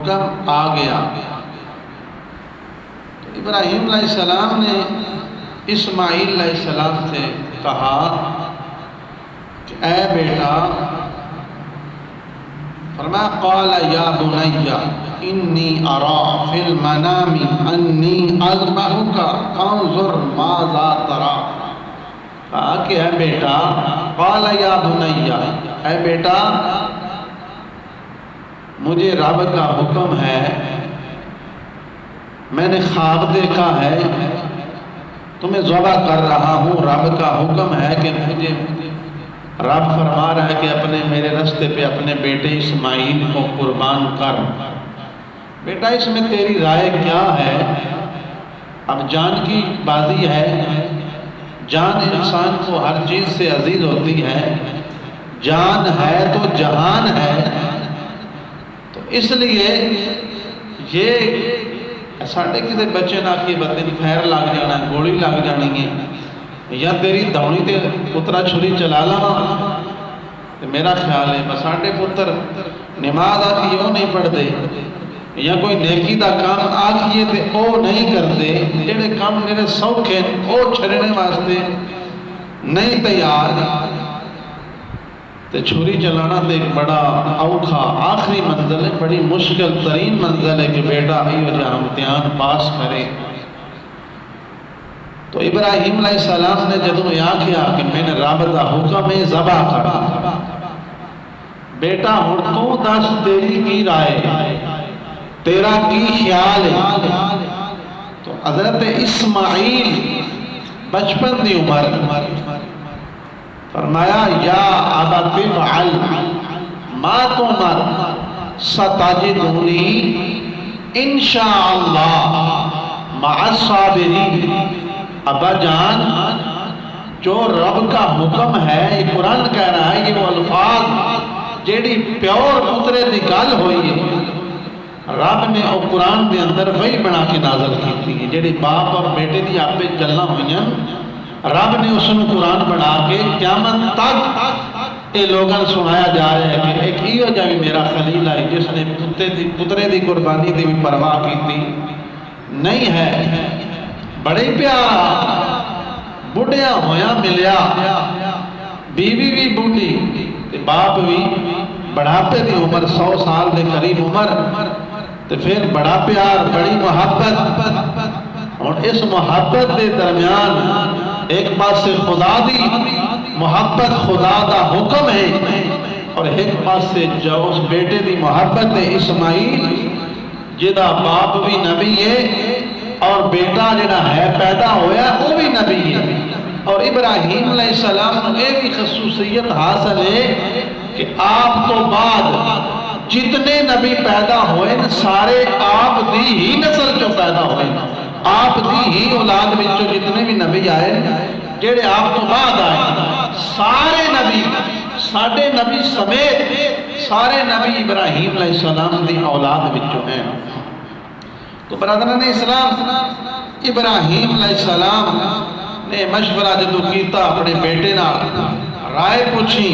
حکم آ گیا تو ابراہیم علیہ السلام نے اسماعیل علیہ السلام سے کہا کہ اے بیٹا، فرمایا قال یا بنی انی ارا فی المنام انی اذبحک فانظر ماذا تری، کہا کہ اے بیٹا، قال یا بنی، اے بیٹا مجھے رب کا حکم ہے، میں نے خواب دیکھا ہے تمہیں ذبح کر رہا ہوں، رب کا حکم ہے کہ مجھے رب فرما رہا ہے کہ اپنے میرے رستے پہ اپنے بیٹے اسماعیل کو قربان کر، بیٹا اس میں تیری رائے کیا ہے؟ اب جان کی بازی ہے، جان انسان کو ہر چیز سے عزیز ہوتی ہے، جان ہے تو جہان ہے، تو اس لیے یہ ساڑھے کسی بچے نہ کی بندے دی خیر لگ جانا ہے، گوڑی لگ جانی ہے، یا تیری دھونی تے پترہ چھری چلا لانا، میرا خیال ہے ساڑھے پتر نماز آکھیوں نہیں پڑھ دے یا کوئی نیکی دا کام آکھیے تے او نہیں کر دے، جڑے کام میرے سوکھے او چھڑنے واسطے نہیں تیار، تے چھری چلانا تے ایک بڑا اوکھا آخری منزل ہے، بڑی مشکل ترین منزل ہے کہ بیٹا ایو جہاں امتحان پاس کرے۔ تو ابراہیم علیہ السلام نے جدوں یہ کیا کہ میں نے رب دا حکم ہے ذبح کر، بیٹا ہن تو دس تیری کی رائے، تیرا کی خیال ہے؟ تو حضرت اسماعیل بچپن دی عمر فرمایا یا ابت افعل ما تؤمر ستجدنی انشاءاللہ مع الصابرین، ابا جان جو رب کا حکم ہے، یہ قرآن کہہ رہا ہے، یہ وہ الفاظ جیڑی پیور پترے دی گل ہوئی ہے، رب نے وہ قرآن دے اندر وہی بنا کے نازل کی تھی، جیڑی باپ اور بیٹے دی آپ پہ چلنا ہوئی ہیں، رب نے اس نے قرآن بنا کے قیامت تک یہ لوگوں سنایا جا رہا ہے کہ ایک ایو جاوی میرا خلیل ہے جس نے پترے دی قربانی دی بھی پرواہ کی تھی نہیں ہے، بڑے پیارا بڑھیا ہویا ملیا، بیوی بھی بوڑھی باپ بھی بڑھاپے دی عمر 100 سال دے قریب عمر، تو پھر بڑا پیار بڑی محبت، اور اس محبت دے درمیان ایک پاس سے خدا دی محبت، خدا دا حکم ہے، اور ایک پاس سے جو اس بیٹے دی محبت ہے اسماعیل جدا باپ بھی نبی ہے اور بیٹا جڑا ہے پیدا ہویا وہ بھی نبی ہے، اور ابراہیم علیہ السلام نے یہ بھی خصوصیت حاصل ہے کہ آپ تو بعد جتنے نبی پیدا ہوئے سارے آپ دی ہی نسل جو پیدا ہوئے، آپ دی ہی اولاد بچوں جتنے بھی نبی آئے جیڑے آپ تو بعد آئے، سارے نبی ساڑھے نبی سمیت سارے نبی ابراہیم علیہ السلام دی اولاد بچوں ہیں۔ تو برادران اسلام، ابراہیم علیہ السلام نے مشورہ جدو کیتا اپنے بیٹے نہ رائے پوچھی،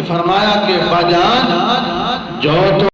فرمایا کہ باجان جو تو